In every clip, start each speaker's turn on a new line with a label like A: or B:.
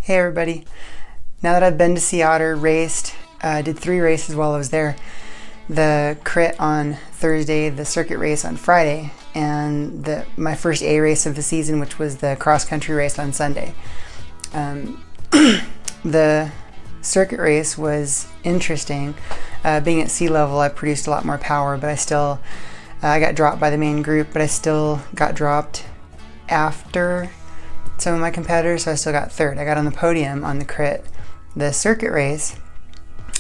A: Hey everybody. Now that I've been to Sea Otter, raced, did 3 races while I was there. The crit on Thursday, the circuit race on Friday, and my first A race of the season, which was the cross country race on Sunday. The circuit race was interesting. Being at sea level, I produced a lot more power, but I got dropped by the main group, but I still got dropped after some of my competitors, so I still got third. I got on the podium on the crit. The circuit race,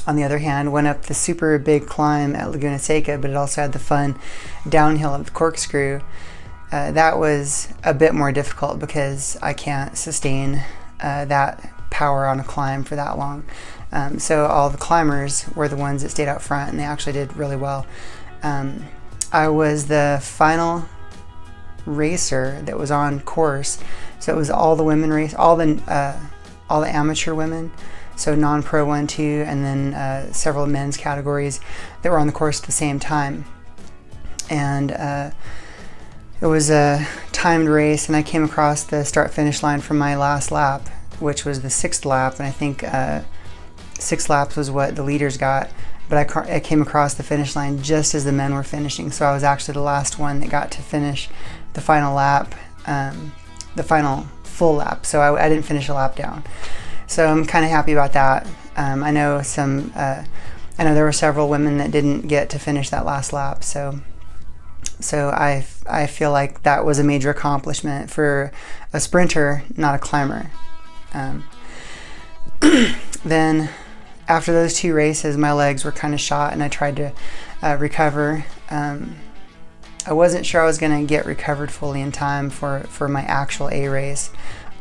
A: on the other hand, went up the super big climb at Laguna Seca, but it also had the fun downhill of the corkscrew. That was a bit more difficult because I can't sustain that power on a climb for that long. So all the climbers were the ones that stayed out front, and they actually did really well. I was the final racer that was on course, so it was all the women race, all the amateur women, so non-pro 1, 2, and then several men's categories that were on the course at the same time. And it was a timed race, and I came across the start-finish line from my last lap, which was the 6th lap, and I think 6 laps was what the leaders got, but I came across the finish line just as the men were finishing, so I was actually the last one that got to finish the final lap, the final full lap, so I didn't finish a lap down. So I'm kind of happy about that. I know there were several women that didn't get to finish that last lap, so I feel like that was a major accomplishment for a sprinter, not a climber. Then after those 2 races, my legs were kind of shot, and I tried to recover. I wasn't sure I was going to get recovered fully in time for my actual A race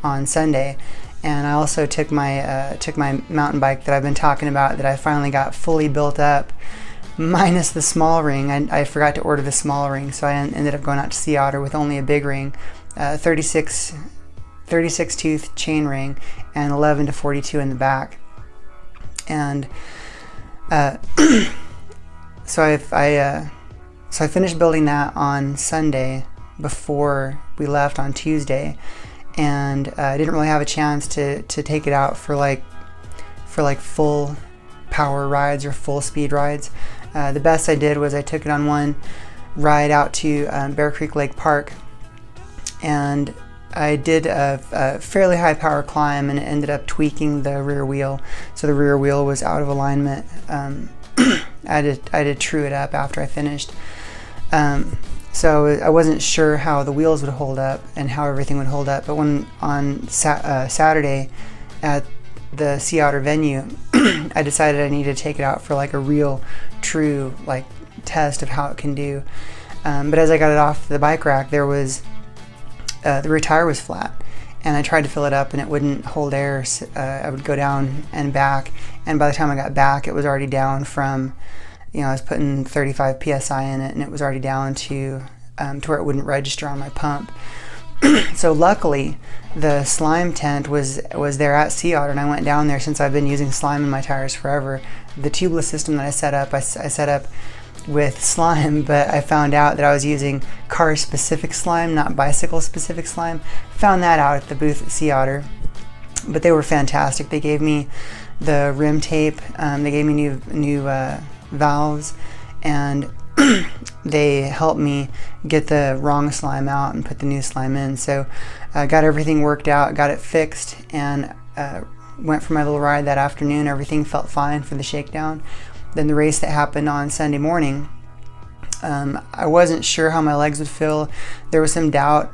A: on Sunday, and I also took my mountain bike that I've been talking about, that I finally got fully built up, minus the small ring. I forgot to order the small ring, so I ended up going out to Sea Otter with only a big ring, 36 tooth chain ring, and 11 to 42 in the back. And so I finished building that on Sunday before we left on Tuesday, and I didn't really have a chance to take it out for like full power rides or full speed rides. The best I did was I took it on one ride out to Bear Creek Lake Park, and I did a fairly high power climb, and it ended up tweaking the rear wheel, so the rear wheel was out of alignment. I had to true it up after I finished. So I wasn't sure how the wheels would hold up and how everything would hold up, but when on Saturday at the Sea Otter venue, I decided I needed to take it out for like a real true test of how it can do. But as I got it off the bike rack, there was the rear tire was flat, and I tried to fill it up and it wouldn't hold air. So, I would go down and back, and by the time I got back, it was already down from, I was putting 35 psi in it, and it was already down to where it wouldn't register on my pump. So luckily, the slime tent was there at Sea Otter, and I went down there. Since I've been using slime in my tires forever, the tubeless system that I set up with slime, but I found out that I was using car-specific slime, not bicycle-specific slime. Found that out at the booth at Sea Otter, but they were fantastic. They gave me the rim tape, they gave me new valves, and they helped me get the wrong slime out and put the new slime in. So I got everything worked out, got it fixed, and went for my little ride that afternoon. Everything felt fine for the shakedown. Then the race that happened on Sunday morning, I wasn't sure how my legs would feel. There was some doubt,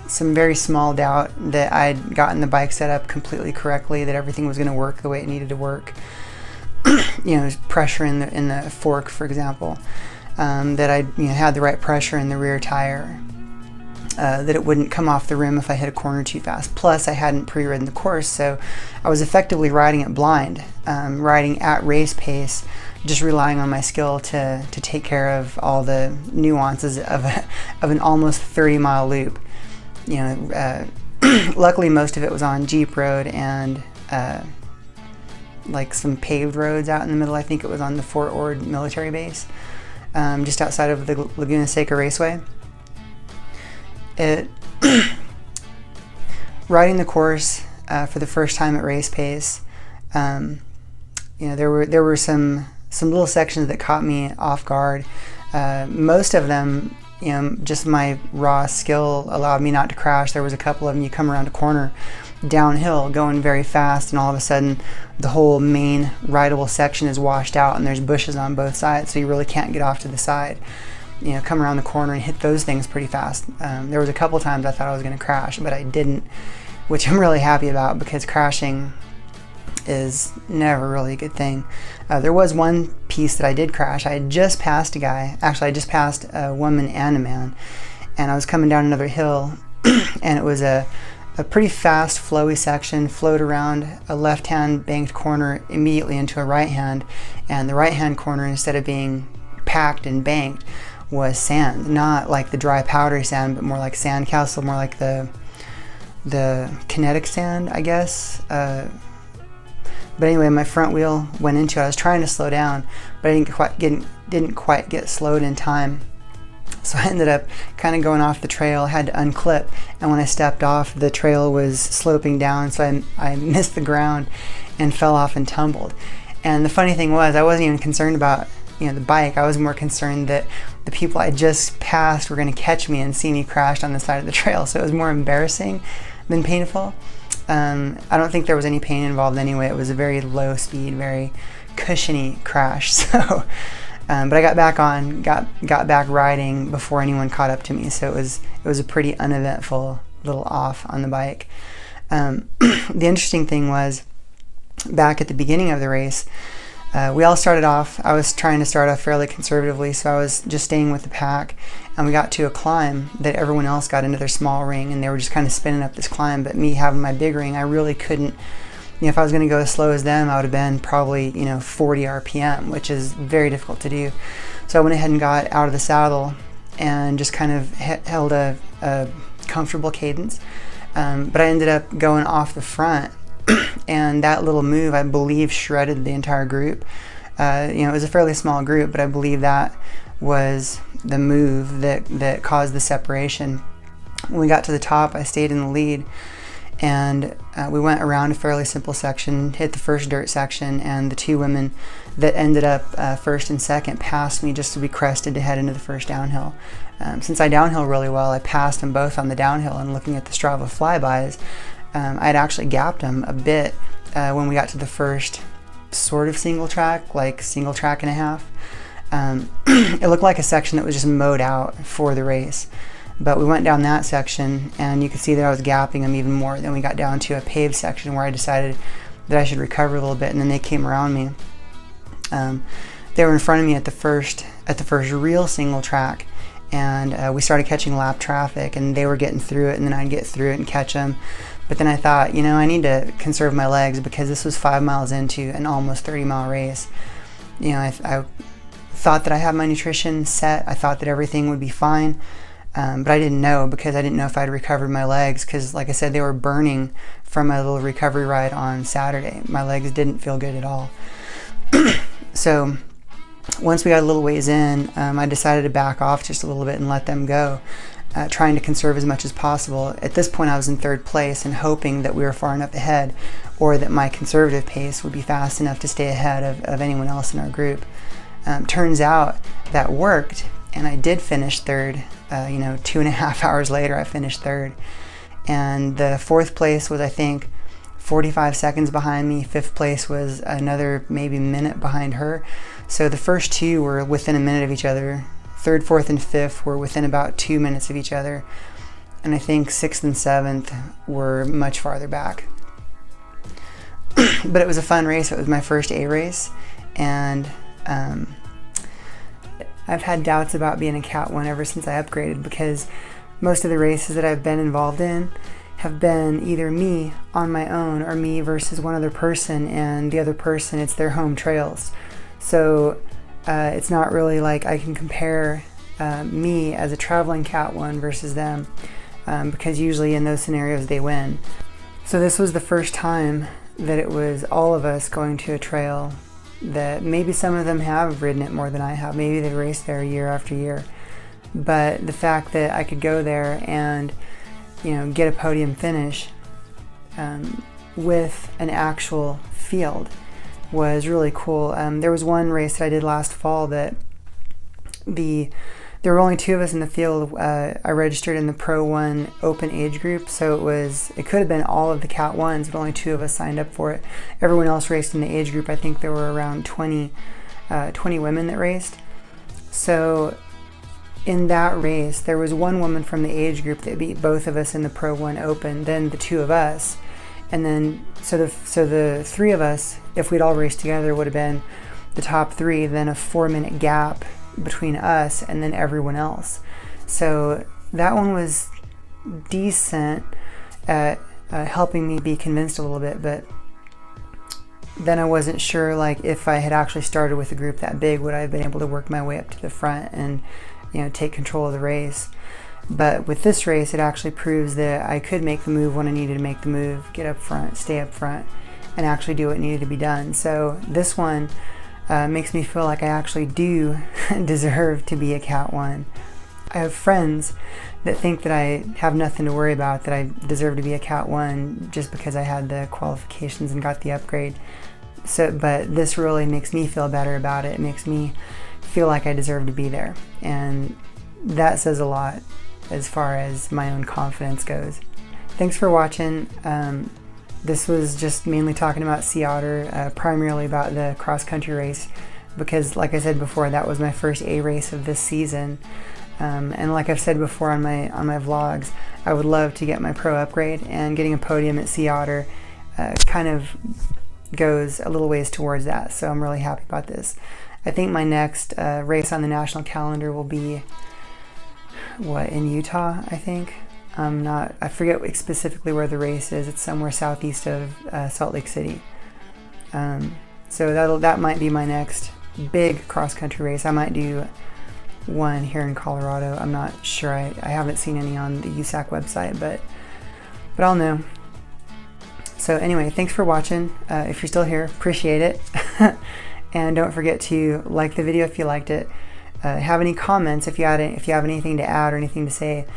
A: some very small doubt that I'd gotten the bike set up completely correctly, that everything was going to work the way it needed to work. Pressure in the fork, for example, that I had the right pressure in the rear tire, that it wouldn't come off the rim if I hit a corner too fast. Plus, I hadn't pre-ridden the course, so I was effectively riding it blind, riding at race pace, just relying on my skill to take care of all the nuances of an almost 30-mile loop. Luckily, most of it was on Jeep road and some paved roads out in the middle. I think it was on the Fort Ord military base, just outside of the Laguna Seca Raceway. Riding the course for the first time at race pace. There were some little sections that caught me off guard. Most of them, just my raw skill allowed me not to crash. There was a couple of them, you come around a corner downhill going very fast, and all of a sudden the whole main rideable section is washed out and there's bushes on both sides, so you really can't get off to the side. Come around the corner and hit those things pretty fast. There was a couple times I thought I was going to crash, but I didn't, which I'm really happy about, because crashing is never really a good thing. There was one piece that I did crash. I had just passed a guy. Actually, I just passed a woman and a man, and I was coming down another hill and it was a pretty fast flowy section, flowed around a left-hand banked corner immediately into a right-hand, and the right-hand corner, instead of being packed and banked, was sand. Not like the dry powdery sand, but more like sand castle, more like the kinetic sand, I guess. But anyway, my front wheel went into it. I was trying to slow down, but I didn't quite get slowed in time. So I ended up kind of going off the trail, had to unclip, and when I stepped off, the trail was sloping down, so I missed the ground and fell off and tumbled. And the funny thing was, I wasn't even concerned about the bike. I was more concerned that the people I just passed were going to catch me and see me crashed on the side of the trail. So it was more embarrassing than painful. I don't think there was any pain involved anyway. It was a very low speed, very cushiony crash. So, but I got back on, got back riding before anyone caught up to me. So it was a pretty uneventful little off on the bike. The interesting thing was, back at the beginning of the race, we all started off, I was trying to start off fairly conservatively, so I was just staying with the pack, and we got to a climb that everyone else got into their small ring, and they were just kind of spinning up this climb, but me having my big ring, I really couldn't, if I was going to go as slow as them, I would have been probably, 40 RPM, which is very difficult to do. So I went ahead and got out of the saddle and just kind of held a comfortable cadence, but I ended up going off the front. And that little move, I believe, shredded the entire group. It was a fairly small group, but I believe that was the move that caused the separation. When we got to the top, I stayed in the lead, and we went around a fairly simple section, hit the first dirt section, and the two women that ended up first and second passed me just to be crested to head into the first downhill. Since I downhill really well, I passed them both on the downhill, and looking at the Strava flybys, I'd actually gapped them a bit when we got to the first sort of single track, like single track and a half. It looked like a section that was just mowed out for the race. But we went down that section, and you could see that I was gapping them even more. Then we got down to a paved section where I decided that I should recover a little bit, and then they came around me. They were in front of me at the first real single track, and we started catching lap traffic, and they were getting through it, and then I'd get through it and catch them. But then I thought, I need to conserve my legs, because this was 5 miles into an almost 30-mile race. I thought that I had my nutrition set. I thought that everything would be fine, but I didn't know, because I didn't know if I'd recovered my legs, because like I said, they were burning from my little recovery ride on Saturday. My legs didn't feel good at all. So once we got a little ways in, I decided to back off just a little bit and let them go. Trying to conserve as much as possible. At this point, I was in third place and hoping that we were far enough ahead, or that my conservative pace would be fast enough to stay ahead of anyone else in our group. Turns out that worked, and I did finish third. 2.5 hours later, I finished third. And the fourth place was, I think, 45 seconds behind me. Fifth place was another maybe minute behind her. So the first two were within a minute of each other. Third, fourth, and fifth were within about 2 minutes of each other, and I think sixth and seventh were much farther back. But it was a fun race. It was my first A race, and I've had doubts about being a Cat 1 ever since I upgraded, because most of the races that I've been involved in have been either me on my own or me versus one other person, and the other person, it's their home trails. So it's not really like I can compare me as a traveling Cat 1 versus them, because usually in those scenarios they win. So this was the first time that it was all of us going to a trail that maybe some of them have ridden it more than I have. Maybe they raced there year after year. But the fact that I could go there and get a podium finish, with an actual field was really cool. There was one race that I did last fall that there were only 2 of us in the field. I registered in the Pro 1 open age group, so it could have been all of the Cat 1s, but only 2 of us signed up for it. Everyone else raced in the age group. I think there were around 20 women that raced. So in that race, there was one woman from the age group that beat both of us in the Pro 1 open, then the 2 of us. And then, so the 3 of us, if we'd all raced together, would have been the top 3, then a 4-minute gap between us and then everyone else. So that one was decent at helping me be convinced a little bit, but then I wasn't sure, like, if I had actually started with a group that big, would I have been able to work my way up to the front and, take control of the race. But with this race, it actually proves that I could make the move when I needed to make the move, get up front, stay up front, and actually do what needed to be done. So this one makes me feel like I actually do deserve to be a Cat 1. I have friends that think that I have nothing to worry about, that I deserve to be a Cat 1 just because I had the qualifications and got the upgrade. But this really makes me feel better about it. It makes me feel like I deserve to be there. And that says a lot as far as my own confidence goes. Thanks for watching. This was just mainly talking about Sea Otter, primarily about the cross-country race, because like I said before, that was my first A race of this season. And like I've said before on my vlogs, I would love to get my pro upgrade, and getting a podium at Sea Otter kind of goes a little ways towards that, so I'm really happy about this. I think my next race on the national calendar will be, in Utah, I think. I forget specifically where the race is. It's somewhere southeast of Salt Lake City. So that might be my next big cross-country race. I might do one here in Colorado. I'm not sure. I haven't seen any on the USAC website, but I'll know. So anyway, thanks for watching. If you're still here, appreciate it. And don't forget to like the video if you liked it. Have any comments if you have anything to add or anything to say,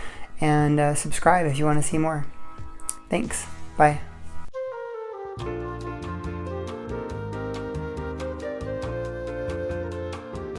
A: and subscribe if you want to see more. Thanks. Bye.